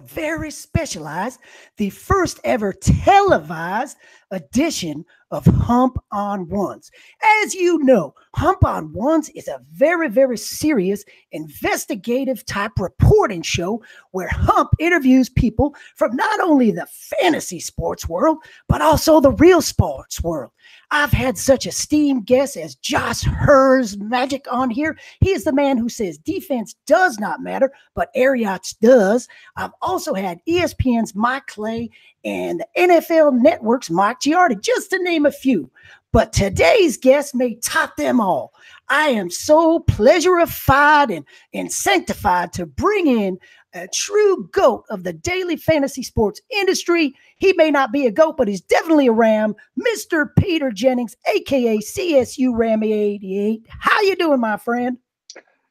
very specialized, the first ever televised edition of Hump On Ones. As you know, Hump On Ones is a very, very serious investigative type reporting show where Hump interviews people from not only the fantasy sports world, but also the real sports world. I've had such esteemed guests as Josh Hers Magic on here. He is the man who says defense does not matter, but air yachts does. I've also had ESPN's Mike Clay and the NFL Network's Mike Giardi, just to name a few. But today's guest may top them all. I am so pleasurified and sanctified to bring in a true GOAT of the daily fantasy sports industry. He may not be a GOAT, but he's definitely a Ram, Mr. Peter Jennings, a.k.a. CSU Rammy 88. How you doing, my friend?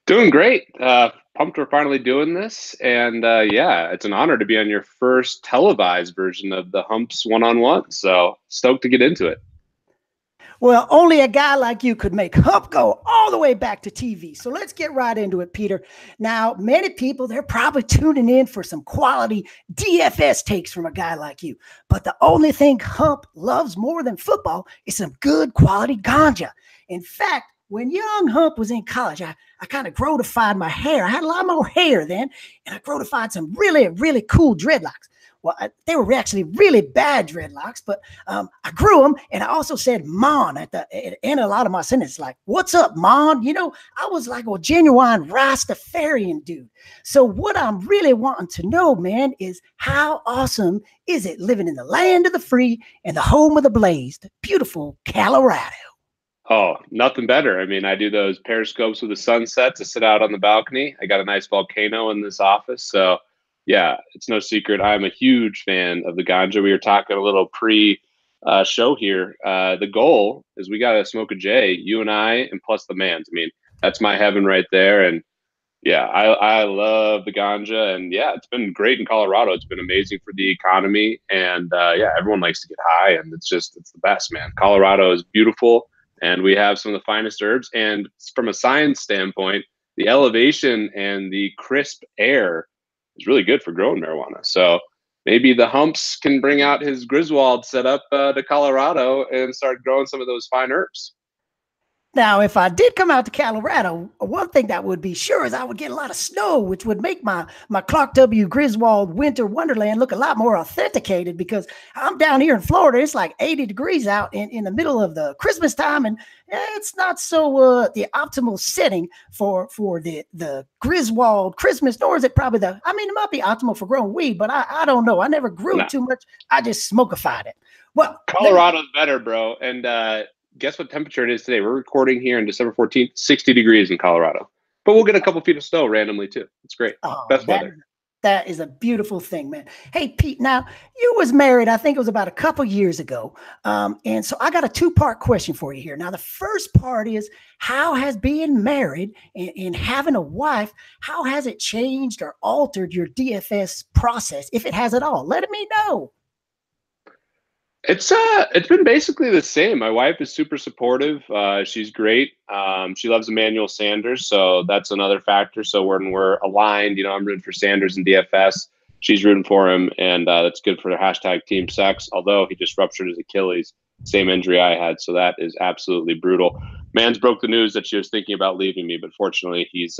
Doing great. Pumped we're finally doing this. And yeah, it's an honor to be on your first televised version of the Humps One-on-One. So stoked to get into it. Well, only a guy like you could make Hump go all the way back to TV. So let's get right into it, Peter. Now, many people, they're probably tuning in for some quality DFS takes from a guy like you. But the only thing Hump loves more than football is some good quality ganja. In fact, when young Hump was in college, I kind of growtified my hair. I had a lot more hair then, and I growtified some really, really cool dreadlocks. Well, they were actually really bad dreadlocks, but I grew them, and I also said "mon" at the end of a lot of my sentences, like "What's up, mon?" You know, I was like a genuine Rastafarian dude. So what I'm really wanting to know, man, is how awesome is it living in the land of the free and the home of the blazed, beautiful Colorado? Oh, nothing better. I mean, I do those periscopes with the sunset to sit out on the balcony. I got a nice volcano in this office, so yeah, it's no secret. I'm a huge fan of the ganja. We were talking a little pre-show here. The goal is we got to smoke a J, you and I, and plus the mans. I mean, that's my heaven right there. And yeah, I love the ganja. And yeah, it's been great in Colorado. It's been amazing for the economy. And yeah, everyone likes to get high. And it's the best, man. Colorado is beautiful. And we have some of the finest herbs. And from a science standpoint, the elevation and the crisp air is really good for growing marijuana. So maybe the Humps can bring out his Griswold setup to Colorado and start growing some of those fine herbs. Now, if I did come out to Colorado, one thing that would be sure is I would get a lot of snow, which would make my Clark W. Griswold winter wonderland look a lot more authenticated, because I'm down here in Florida. It's like 80 degrees out in the middle of the Christmas time, and it's not so the optimal setting for the Griswold Christmas, nor is it probably it might be optimal for growing weed, but I don't know. I never grew it too much. I just smokified it. Well, Colorado's better, bro. And guess what temperature it is today? We're recording here on December 14th, 60 degrees in Colorado. But we'll get a couple feet of snow randomly too. It's great. Best weather. That is a beautiful thing, man. Hey, Pete, now you was married, I think it was about a couple years ago. And so I got a two-part question for you here. Now, the first part is, how has being married and having a wife, how has it changed or altered your DFS process, if it has at all? Let me know. It's been basically the same. My wife is super supportive. She's great. She loves Emmanuel Sanders, so that's another factor. So when we're aligned, I'm rooting for Sanders in DFS. She's rooting for him, and that's good for the hashtag Team Sex. Although he just ruptured his Achilles, same injury I had, so that is absolutely brutal. Mans broke the news that she was thinking about leaving me, but fortunately he's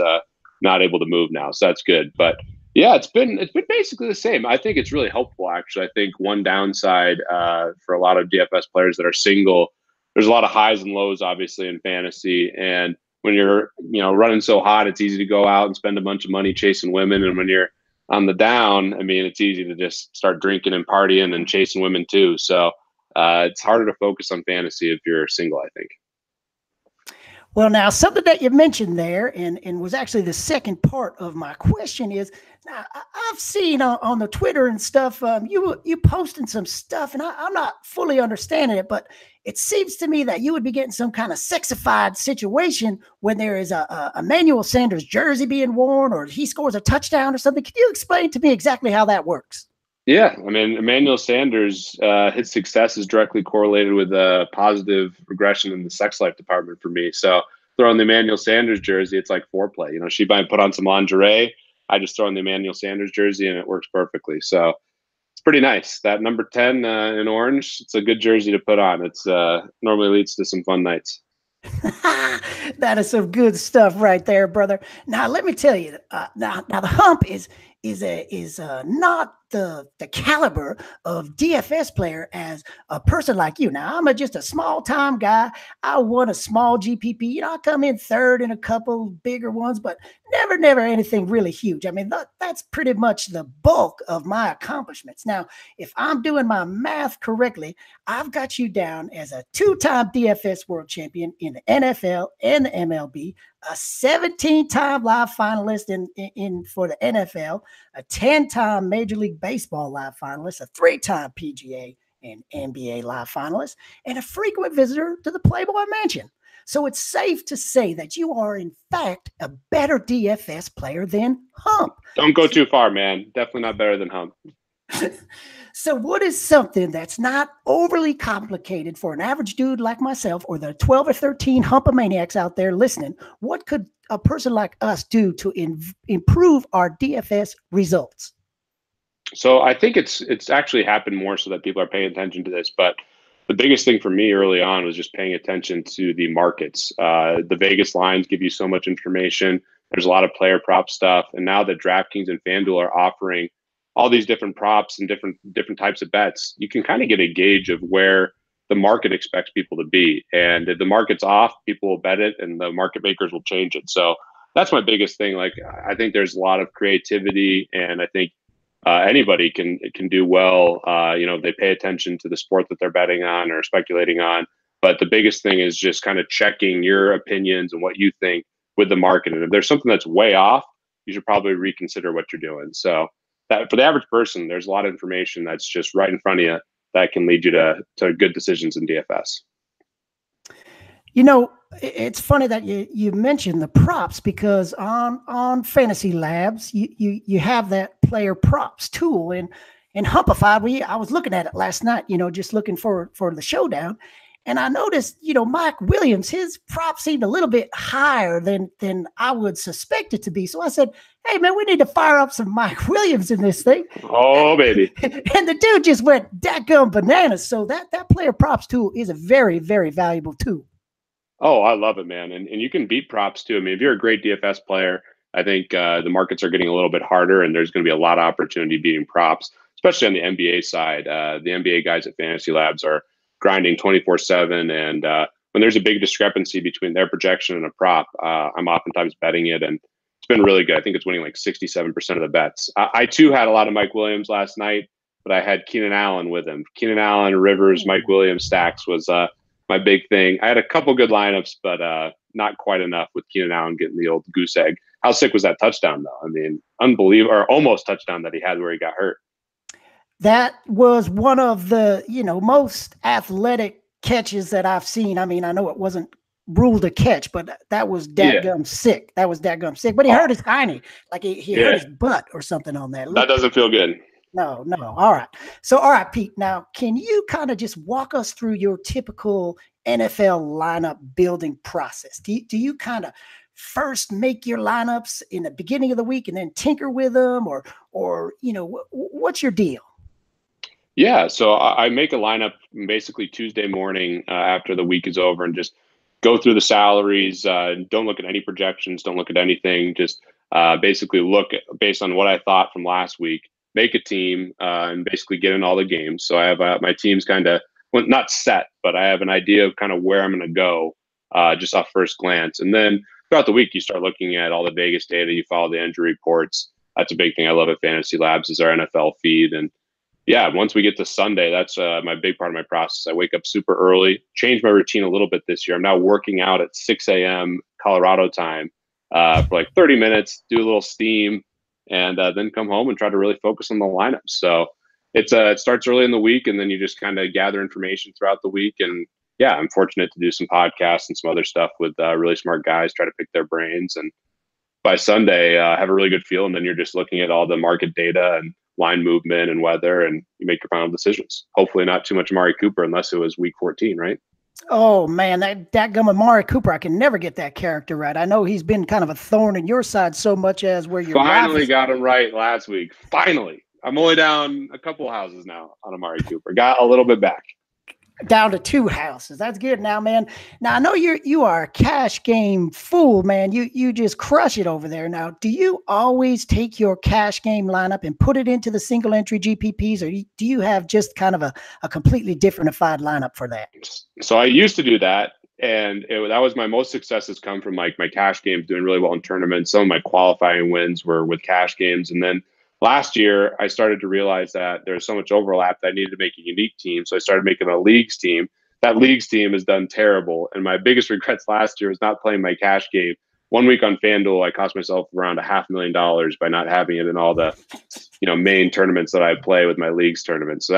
not able to move now, so that's good. But yeah, it's been basically the same. I think it's really helpful, actually. I think one downside for a lot of DFS players that are single, there's a lot of highs and lows, obviously, in fantasy. And when you're running so hot, it's easy to go out and spend a bunch of money chasing women. And when you're on the down, it's easy to just start drinking and partying and chasing women too. So it's harder to focus on fantasy if you're single, I think. Well, now, something that you mentioned there and was actually the second part of my question is, now, I've seen on the Twitter and stuff, you posting some stuff, and I'm not fully understanding it, but it seems to me that you would be getting some kind of sexified situation when there is a Emmanuel Sanders jersey being worn, or he scores a touchdown or something. Can you explain to me exactly how that works? Yeah, Emmanuel Sanders, his success is directly correlated with a positive regression in the sex life department for me. So throw on the Emmanuel Sanders jersey, it's like foreplay. She might put on some lingerie. I just throw in the Emmanuel Sanders jersey and it works perfectly. So it's pretty nice. That number 10 in orange, it's a good jersey to put on. It's normally leads to some fun nights. That is some good stuff right there, brother. Now let me tell you. Now the hump is not the caliber of DFS player as a person like you. Now I'm just a small time guy. I won a small GPP. You know, I come in third in a couple bigger ones, but never anything really huge. I mean, that's pretty much the bulk of my accomplishments. Now, if I'm doing my math correctly, I've got you down as a two-time DFS world champion in the NFL and the MLB, a 17-time live finalist in for the NFL, a 10-time Major League Baseball live finalist, a 3-time PGA and NBA live finalist, and a frequent visitor to the Playboy Mansion. So it's safe to say that you are, in fact, a better DFS player than Hump. Don't go too far, man. Definitely not better than Hump. So what is something that's not overly complicated for an average dude like myself or the 12 or 13 Humpomaniacs out there listening? What could a person like us do to improve our DFS results? So I think it's actually happened more so that people are paying attention to this. But the biggest thing for me early on was just paying attention to the markets. The Vegas lines give you so much information. There's a lot of player prop stuff. And now that DraftKings and FanDuel are offering all these different props and different types of bets, you can kind of get a gauge of where the market expects people to be. And if the market's off, people will bet it and the market makers will change it. So that's my biggest thing. Like, I think there's a lot of creativity, and I think anybody can do well. If they pay attention to the sport that they're betting on or speculating on. But the biggest thing is just kind of checking your opinions and what you think with the market. And if there's something that's way off, you should probably reconsider what you're doing. So that for the average person, there's a lot of information that's just right in front of you that can lead you to good decisions in DFS. You know, it's funny that you mentioned the props, because on Fantasy Labs you have that player props tool, and Humpify, I was looking at it last night, just looking for the showdown, and I noticed, Mike Williams, his prop seemed a little bit higher than I would suspect it to be. So I said, hey man, we need to fire up some Mike Williams in this thing. Oh baby. And the dude just went dadgum bananas. So that player props tool is a very, very valuable tool. Oh, I love it, man. And you can beat props too. I mean, if you're a great DFS player, I think the markets are getting a little bit harder, and there's going to be a lot of opportunity beating props, especially on the NBA side. The NBA guys at Fantasy Labs are grinding 24/7. And when there's a big discrepancy between their projection and a prop, I'm oftentimes betting it. And it's been really good. I think it's winning like 67% of the bets. I too had a lot of Mike Williams last night, but I had Keenan Allen with him. Keenan Allen, Rivers, Mike Williams, stacks was my big thing. I had a couple good lineups, but not quite enough with Keenan Allen getting the old goose egg. How sick was that touchdown, though? I mean, unbelievable, or almost touchdown that he had where he got hurt. That was one of the, most athletic catches that I've seen. I mean, I know it wasn't ruled a catch, but that was dadgum sick. That was dadgum sick. But he hurt his hiney, like he hurt his butt or something on that. That doesn't feel good. No. All right. So, all right, Pete, now can you kind of just walk us through your typical NFL lineup building process? Do you kind of first make your lineups in the beginning of the week and then tinker with them, or what's your deal? Yeah, so I make a lineup basically Tuesday morning after the week is over, and just go through the salaries. Don't look at any projections. Don't look at anything. Just basically look at, based on what I thought from last week, make a team and basically get in all the games. So I have my team's kind of, well, not set, but I have an idea of kind of where I'm going to go just off first glance. And then throughout the week, you start looking at all the Vegas data. You follow the injury reports. That's a big thing I love at Fantasy Labs is our NFL feed. And yeah, once we get to Sunday, that's my big part of my process. I wake up super early, change my routine a little bit this year. I'm now working out at 6 a.m. Colorado time for like 30 minutes, do a little steam, and then come home and try to really focus on the lineups. So it starts early in the week, and then you just kind of gather information throughout the week. And yeah, I'm fortunate to do some podcasts and some other stuff with really smart guys, try to pick their brains. And by Sunday, have a really good feel. And then you're just looking at all the market data and line movement and weather, and you make your final decisions. Hopefully not too much Amari Cooper unless it was week 14, right? Oh man, that gum Amari Cooper, I can never get that character right. I know he's been kind of a thorn in your side so much as where your wife Finally is got him right last week. Finally. I'm only down a couple houses now on Amari Cooper. Got a little bit back. down to 2 houses. That's good now, man. Now I know you are a cash game fool, man. You just crush it over there. Now, do you always take your cash game lineup and put it into the single entry GPPs, or do you have just kind of a completely differentified lineup for that? So I used to do that, and that was my most successes come from like my cash games doing really well in tournaments. Some of my qualifying wins were with cash games, and then last year I started to realize that there's so much overlap that I needed to make a unique team. So I started making a leagues team. That leagues team has done terrible, and my biggest regrets last year was not playing my cash game. 1 week on FanDuel, I cost myself around $500,000 by not having it in all the main tournaments that I play with my leagues tournament. So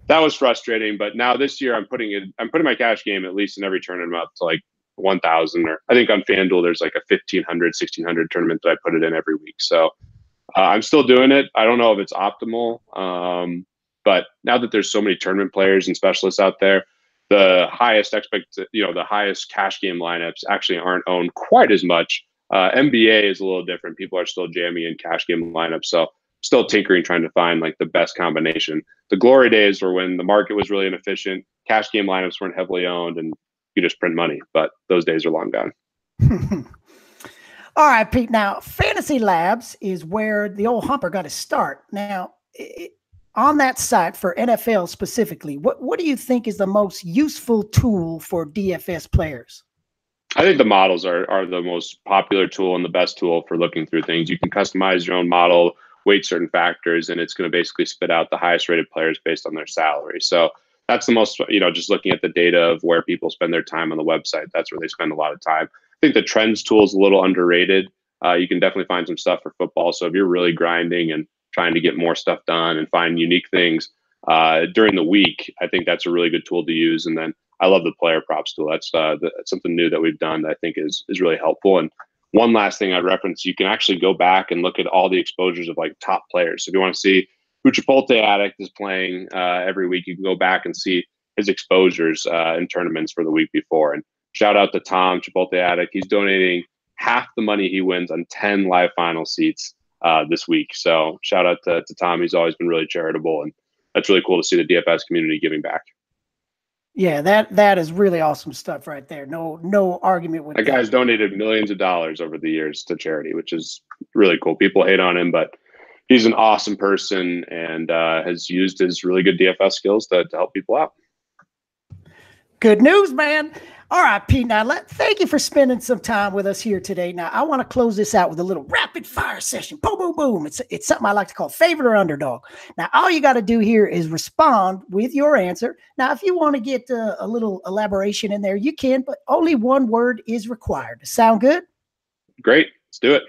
that was frustrating. But now this year I'm putting my cash game at least in every tournament up to like 1,000, or I think on FanDuel there's like a 1,500, 1,600 tournament that I put it in every week. So I'm still doing it. I don't know if it's optimal, but now that there's so many tournament players and specialists out there, the highest cash game lineups actually aren't owned quite as much. NBA is a little different. People are still jamming in cash game lineups, so still tinkering, trying to find like the best combination. The glory days were when the market was really inefficient. Cash game lineups weren't heavily owned, and you just print money. But those days are long gone. All right, Pete. Now, Fantasy Labs is where the old Humper got his start. Now, on that site for NFL specifically, what do you think is the most useful tool for DFS players? I think the models are the most popular tool and the best tool for looking through things. You can customize your own model, weight certain factors, and it's going to basically spit out the highest rated players based on their salary. So that's the most, just looking at the data of where people spend their time on the website. That's where they spend a lot of time. I think the trends tool is a little underrated. You can definitely find some stuff for football. So if you're really grinding and trying to get more stuff done and find unique things during the week, I think that's a really good tool to use. And then I love the player props tool. That's something new that we've done that I think is really helpful. And one last thing I'd reference, you can actually go back and look at all the exposures of like top players. So if you want to see who Chipotle Addict is playing every week, you can go back and see his exposures in tournaments for the week before. And shout out to Tom, Chipotle Addict. He's donating half the money he wins on 10 live final seats this week. So shout out to Tom. He's always been really charitable, and that's really cool to see the DFS community giving back. Yeah, that is really awesome stuff right there. No argument with that. That guy's donated millions of dollars over the years to charity, which is really cool. People hate on him, but he's an awesome person and has used his really good DFS skills to help people out. Good news, man. All right, Pete. Now, thank you for spending some time with us here today. Now, I want to close this out with a little rapid fire session. Boom, boom, boom. It's something I like to call favorite or underdog. Now, all you got to do here is respond with your answer. Now, if you want to get a little elaboration in there, you can, but only one word is required. Sound good? Great. Let's do it.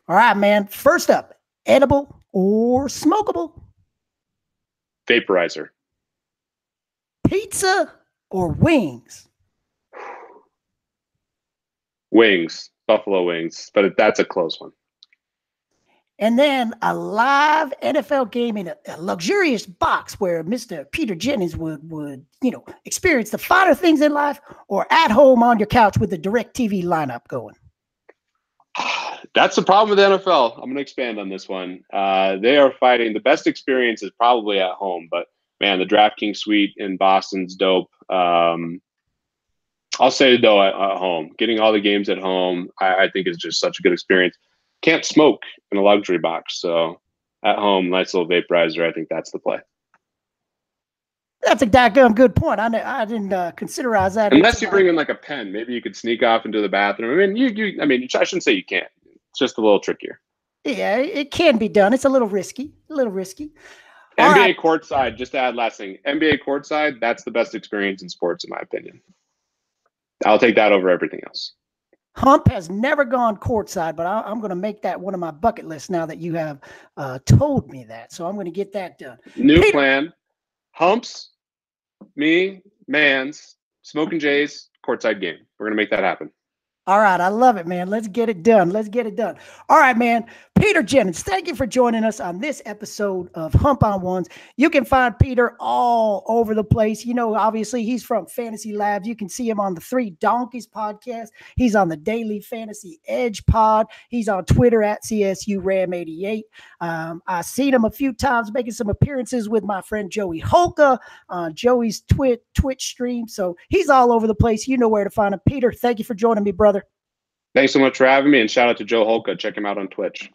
All right, man. First up, edible or smokable? Vaporizer. Pizza or wings? Wings, buffalo wings, but that's a close one. And then a live NFL game in a luxurious box where Mr. Peter Jennings would experience the finer things in life, or at home on your couch with the DirecTV lineup going? That's the problem with the NFL. I'm going to expand on this one. They are fighting. The best experience is probably at home, but man, the DraftKings suite in Boston's dope. I'll say though at home, getting all the games at home, I think is just such a good experience. Can't smoke in a luxury box, so at home, nice little vaporizer. I think that's the play. That's a daggum good point. I didn't considerize that. Unless you bring in like a pen, maybe you could sneak off into the bathroom. I mean, I shouldn't say you can't. It's just a little trickier. Yeah, it can be done. It's a little risky. NBA courtside, just to add last thing, NBA courtside, that's the best experience in sports, in my opinion. I'll take that over everything else. Hump has never gone courtside, but I'm going to make that one of my bucket lists now that you have told me that. So I'm going to get that done. New plan. Humps, me, Mans, Smoking Jays, courtside game. We're going to make that happen. All right, I love it, man. Let's get it done. Let's get it done. All right, man. Peter Jennings, thank you for joining us on this episode of Hump On Ones. You can find Peter all over the place. You know, obviously, he's from Fantasy Labs. You can see him on the Three Donkeys podcast. He's on the Daily Fantasy Edge pod. He's on Twitter at CSURam88. I've seen him a few times making some appearances with my friend Joey Holka on Joey's Twitch stream. So he's all over the place. You know where to find him. Peter, thank you for joining me, brother. Thanks so much for having me, and shout out to Joe Holka. Check him out on Twitch.